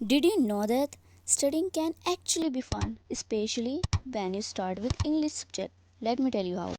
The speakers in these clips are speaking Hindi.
Did you know that studying can actually be fun, especially when you start with English subject? Let me tell you how.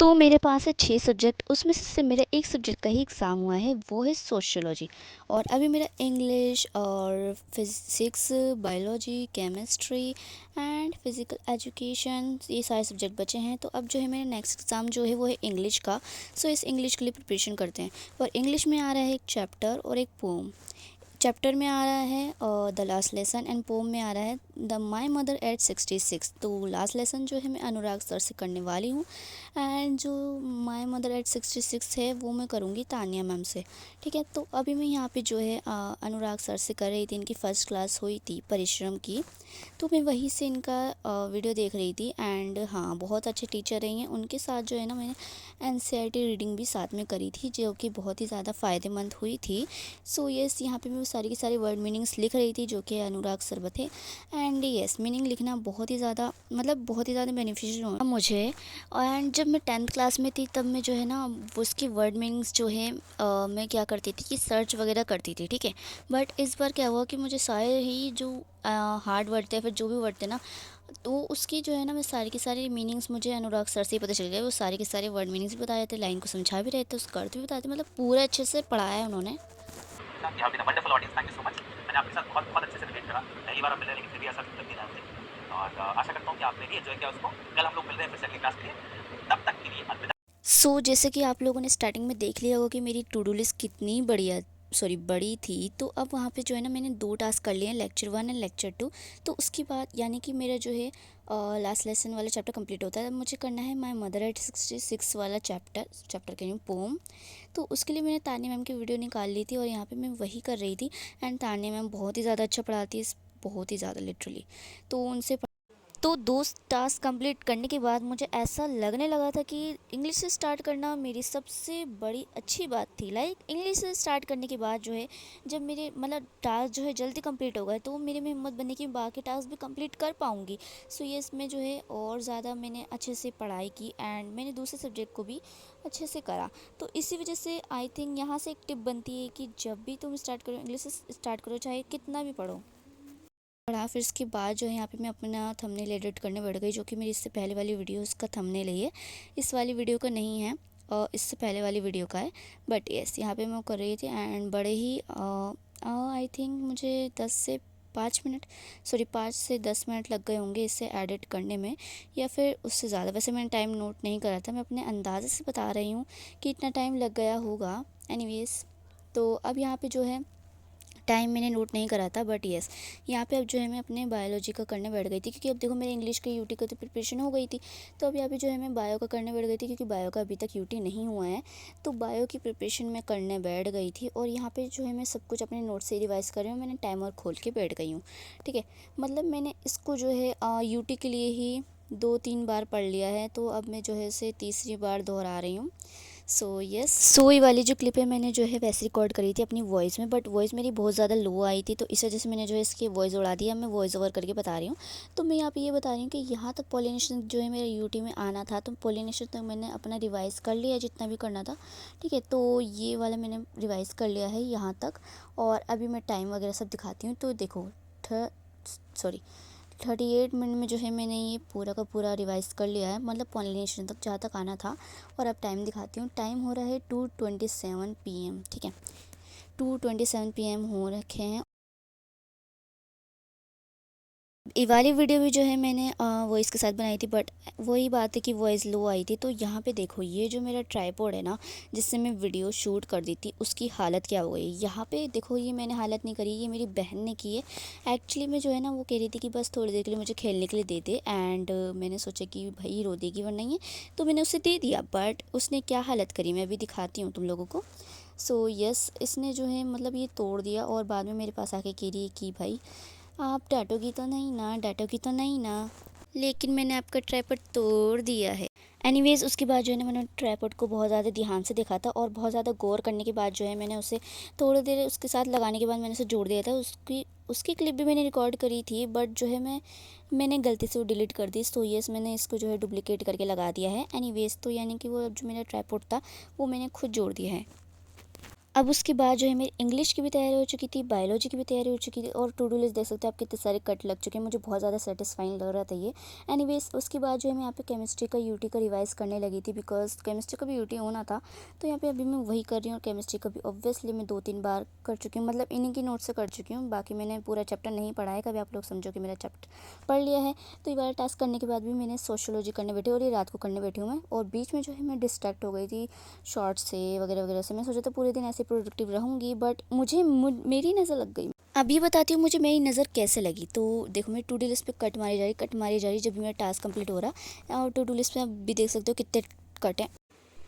तो मेरे पास है 6 सब्जेक्ट, उसमें से मेरा एक सब्जेक्ट का ही एग्ज़ाम हुआ है, वो है सोशियोलॉजी। और अभी मेरा इंग्लिश और physics, biology, chemistry and physical education, ये सारे सब्जेक्ट बचे हैं। तो अब जो है मेरा नेक्स्ट एग्ज़ाम जो है वो है इंग्लिश का। सो इस इंग्लिश के लिए प्रिपरेशन करते हैं। और इंग्लिश में आ रहा है एक चैप्टर और एक पोम। चैप्टर में आ रहा है the last lesson and poem में आ रहा है द माई मदर एट 66। तो लास्ट लेसन जो है मैं अनुराग सर से करने वाली हूँ एंड जो माई मदर एट 66 है वो मैं करूँगी तानिया मैम से। ठीक है, तो अभी मैं यहाँ पे जो है अनुराग सर से कर रही थी, इनकी फ़र्स्ट क्लास हुई थी परिश्रम की। तो मैं वहीं से इनका वीडियो देख रही थी एंड हाँ, बहुत अच्छे टीचर रही हैं। उनके साथ जो है ना मैंने एनसीईआरटी रीडिंग भी साथ में करी थी, जो कि बहुत ही ज़्यादा फ़ायदेमंद हुई थी। सो यस, यहाँ पे मैं वो सारी की सारी वर्ड मीनिंग्स लिख रही थी जो कि अनुराग सर थे। एंड यस, मीनिंग लिखना बहुत ही ज़्यादा बहुत ही ज़्यादा बेनिफिशियल हुआ मुझे। एंड जब मैं 10th क्लास में थी तब मैं जो है ना वो उसकी वर्ड मीनिंग्स जो है मैं क्या करती थी कि सर्च वगैरह करती थी। ठीक है, बट इस बार क्या हुआ कि मुझे सारे ही जो हार्ड वर्ड थे, फिर जो भी वर्ड थे ना, तो उसकी जो है ना मैं सारी की सारी मीनिंग्स मुझे अनुराग सर से ही पता चल गए। वो सारे के सारे वर्ड मीनिंग्स भी बताए थे, लाइन को समझा भी रहे थे, उसका अर्थ भी बताए थे, मतलब पूरे अच्छे से पढ़ाया है उन्होंने। You have been a wonderful audience. Thank you so much. मैंने आपके साथ बहुत बहुत अच्छे से रिलेट करा। पहली बार आप मिल रहे हैं लेकिन फिर भी ऐसा लग नहीं रहा मुझे। और आशा करता हूँ कि आपने भी एंजॉय किया उसको। कल हम लोग मिल रहे हैं फिर से अगली क्लास के लिए। तब तक के लिए अलविदा। जैसे कि आप लोगों ने स्टार्टिंग में देख लिया होगा कि मेरी टू डू लिस्ट कितनी बड़ी थी। तो अब वहाँ पे जो है ना मैंने 2 टास्क कर लिए हैं, लेक्चर 1 एंड लेक्चर 2। तो उसके बाद यानी कि मेरा जो है लास्ट लेसन वाला चैप्टर कंप्लीट होता है। अब मुझे करना है माय मदर एट 66 वाला चैप्टर के न्यू पोम। तो उसके लिए मैंने तान्या मैम की वीडियो निकाल ली थी और यहाँ पे मैं वही कर रही थी। एंड तान्या मैम बहुत ही ज़्यादा अच्छा पढ़ाती है, बहुत ही ज़्यादा लिटरली। तो उनसे तो 2 टास्क कंप्लीट करने के बाद मुझे ऐसा लगने लगा था कि इंग्लिश से स्टार्ट करना मेरी सबसे बड़ी अच्छी बात थी। लाइक इंग्लिश से स्टार्ट करने के बाद जो है, जब मेरे टास्क जो है जल्दी कंप्लीट हो गए, तो मेरे में हिम्मत बनी कि बाकी टास्क भी कंप्लीट कर पाऊँगी। सो ये इसमें जो है और ज़्यादा मैंने अच्छे से पढ़ाई की एंड मैंने दूसरे सब्जेक्ट को भी अच्छे से करा। तो इसी वजह से आई थिंक यहाँ से एक टिप बनती है कि जब भी तुम स्टार्ट करो, इंग्लिश से स्टार्ट करो, चाहे कितना भी पढ़ा। फिर इसके बाद जो है यहाँ पे मैं अपना थंबनेल एडिट करने बैठ गई, जो कि मेरी इससे पहले वाली वीडियोस का थंबनेल है। इस वाली वीडियो का नहीं है, और इससे पहले वाली वीडियो का है। बट यस, यहाँ पे मैं कर रही थी एंड बड़े ही आई थिंक मुझे 5 से 10 मिनट लग गए होंगे इसे एडिट करने में, या फिर उससे ज़्यादा। वैसे मैंने टाइम नोट नहीं करा था, मैं अपने अंदाज़े से बता रही हूँ कि इतना टाइम लग गया होगा। एनीवेज़, तो अब यहाँ पे जो है टाइम मैंने नोट नहीं करा था, बट येस, यहाँ पे अब जो है मैं अपने बायोलॉजी का करने बैठ गई थी, क्योंकि अब देखो मेरे इंग्लिश के यूटी का तो प्रिपरेशन हो गई थी। तो अब यहाँ पे जो है मैं बायो का करने बैठ गई थी, क्योंकि बायो का अभी तक यूटी नहीं हुआ है। तो बायो की प्रिपरेशन मैं करने बैठ गई थी और यहाँ पे जो है मैं सब कुछ अपने नोट से रिवाइज़ कर रही हूँ। मैंने टाइमर खोल के बैठ गई हूँ। ठीक है, मतलब मैंने इसको जो है यूटी के लिए ही 2-3 बार पढ़ लिया है, तो अब मैं जो है इसे तीसरी बार दोहरा रही हूँ। सो ये वाली जो क्लिप है मैंने जो है वैसे रिकॉर्ड करी थी अपनी वॉइस में, बट वॉइस मेरी बहुत ज़्यादा लो आई थी, तो इस वजह से मैंने जो है इसकी वॉइस उड़ा दिया। मैं वॉइस ओवर करके बता रही हूँ। तो मैं यहाँ पे ये बता रही हूँ कि यहाँ तक पॉलिनेशन जो है मेरे यूटी में आना था, तो पॉलिनेशन तक मैंने अपना रिवाइज़ कर लिया जितना भी करना था। ठीक है, तो ये वाला मैंने रिवाइज़ कर लिया है यहाँ तक। और अभी मैं टाइम वगैरह सब दिखाती हूँ। तो देखो, थ सॉरी 38 मिनट में जो है मैंने ये पूरा का पूरा रिवाइज़ कर लिया है, मतलब पॉलिनेशन तक जहाँ तक आना था। और अब टाइम दिखाती हूँ। टाइम हो रहा है 2:27 PM। ठीक है, 2:27 PM हो रखे हैं। ये वाली वीडियो भी जो है मैंने वॉइस के साथ बनाई थी, बट वही बात है कि वॉइस लो आई थी। तो यहाँ पे देखो, ये जो मेरा ट्राइपॉड है ना, जिससे मैं वीडियो शूट कर दी थी, उसकी हालत क्या हो गई। यहाँ पे देखो, ये मैंने हालत नहीं करी, ये मेरी बहन ने की है। एक्चुअली में जो है ना वो कह रही थी कि बस थोड़ी देर के लिए मुझे खेलने के लिए दे दे, एंड मैंने सोचा कि भाई रो देगी वरना ये, तो मैंने उसे दे दिया। बट उसने क्या हालत करी मैं अभी दिखाती हूँ तुम लोगों को। यस, इसने जो है मतलब ये तोड़ दिया और बाद में मेरे पास आके कह रही है कि भाई आप डांटोगी तो नहीं ना, डांटोगी तो नहीं ना। लेकिन मैंने आपका ट्राइपॉड तोड़ दिया है। एनीवेज़ उसके बाद जो है ना मैंने ट्राइपॉड को बहुत ज़्यादा ध्यान से देखा था और बहुत ज़्यादा गौर करने के बाद जो है मैंने उसे थोड़ी देर उसके साथ लगाने के बाद मैंने उसे जोड़ दिया था। उसकी उसकी क्लिप भी मैंने रिकॉर्ड करी थी, बट जो है मैंने गलती से वो डिलीट कर दी। सो यस, मैंने इसको जो है डुप्लिकेट करके लगा दिया है। एनीवेज़ तो यानी कि वो जो मेरा ट्राइपॉड था वो मैंने खुद जोड़ दिया है। अब उसके बाद जो है मेरी इंग्लिश की भी तैयारी हो चुकी थी, बायोलॉजी की भी तैयारी हो चुकी थी और टू डू लिस्ट देख सकते हो आप कितने सारे कट लग चुके हैं। मुझे बहुत ज़्यादा सेटिस्फाइंग लग रहा था ये। एनीवेज उसके बाद जो है मैं यहाँ पे केमिस्ट्री का यूटी का रिवाइज़ करने लगी थी, बिकॉज केमिस्ट्री का भी यूटी होना था। तो यहाँ पे अभी मैं वही कर रही हूँ और केमिस्ट्री का भी ऑब्वियसली मैं 2-3 बार कर चुकी हूँ, मतलब इन्हीं की नोट से कर चुकी हूँ। बाकी मैंने पूरा चैप्टर नहीं पढ़ा है, कभी आप लोग समझो कि मेरा चैप्टर पढ़ लिया है। तो ये वाला टास्क करने के बाद भी मैंने सोशियोलॉजी करने बैठी और ये रात को करने बैठी हूँ मैं। और बीच में जो है मैं डिस्ट्रैक्ट हो गई थी शॉर्ट से वगैरह वगैरह से। मैं सोचा था पूरे दिन ऐसे प्रोडक्टिव रहूँगी, बट मेरी नज़र लग गई। अब ये बताती हूँ मुझे मेरी नज़र कैसे लगी। तो देखो मैं टू डू लिस्ट पे कट मारी जा रही, कट मारी जा रही जब भी मेरा टास्क कंप्लीट हो रहा। और टू डू लिस्ट पे आप भी देख सकते हो कितने कट हैं।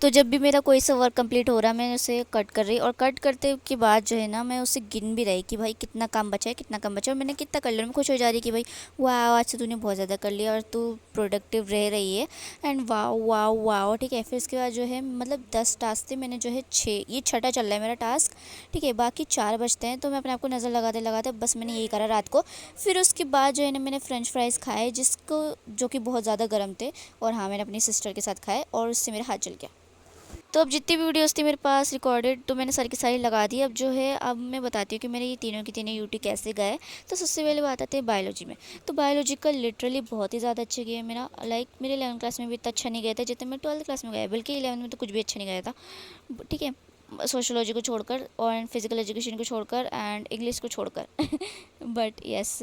तो जब भी मेरा कोई सा वर्क कंप्लीट हो रहा, मैं उसे कट कर रही और कट करते के बाद जो है ना मैं उसे गिन भी रही कि भाई कितना काम बचा है, कितना काम बचा है और मैंने कितना कर लिया। मैं खुश हो जा रही कि भाई वाह आज से तूने बहुत ज़्यादा कर लिया और तू प्रोडक्टिव रह रही है। एंड वाह वाह वाह, ठीक है। फिर इसके बाद जो है मतलब 10 टास्क थे, मैंने जो है 6, ये छठा चल रहा है मेरा टास्क, ठीक है। बाकी 4 बचते हैं। तो मैं अपने आप को नज़र लगाते लगाते बस मैंने यही करा रात को। फिर उसके बाद जो है ना मैंने फ्रेंच फ्राइज़ खाए, जिसको जो कि बहुत ज़्यादा गर्म थे। और हाँ, मैंने अपनी सिस्टर के साथ खाए और उससे मेरा हाथ जल गया। तो अब जितनी भी वीडियोस थी मेरे पास रिकॉर्डेड, तो मैंने सारी की सारी लगा दी। अब जो है अब मैं बताती हूँ कि मेरे ये तीनों की तीनों यूटी कैसे गए। तो सबसे पहले बात आती है बायोलॉजी में। तो बायोलॉजी का लिटरली बहुत ही ज़्यादा अच्छा गया मेरा। लाइक मेरे 11 क्लास में भी इतना अच्छा नहीं गया था जितना मैं 12th क्लास में गया, बल्कि 11 में तो कुछ भी अच्छा नहीं गया था, ठीक है। सोशोलॉजी को छोड़कर और फिजिकल एजुकेशन को छोड़कर एंड इंग्लिश को छोड़कर बट यस,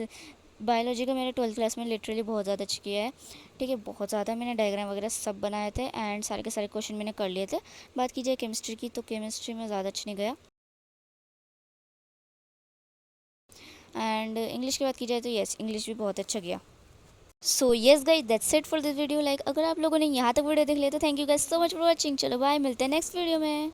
बायोलॉजी का मेरे 12th क्लास में लिटरली बहुत ज़्यादा अच्छा किया है, ठीक है। बहुत ज़्यादा मैंने डायग्राम वगैरह सब बनाए थे एंड सारे के सारे क्वेश्चन मैंने कर लिए थे। बात की जाए केमिस्ट्री की, तो केमिस्ट्री में ज़्यादा अच्छा नहीं गया। एंड इंग्लिश की बात की जाए तो यस, इंग्लिश भी बहुत अच्छा गया। So yes guys, that's it for this video. Like अगर आप लोगों ने यहाँ तक वीडियो देख लिया तो thank you guys so much for watching. चलो बाय, मिलते हैं नेक्स्ट वीडियो में।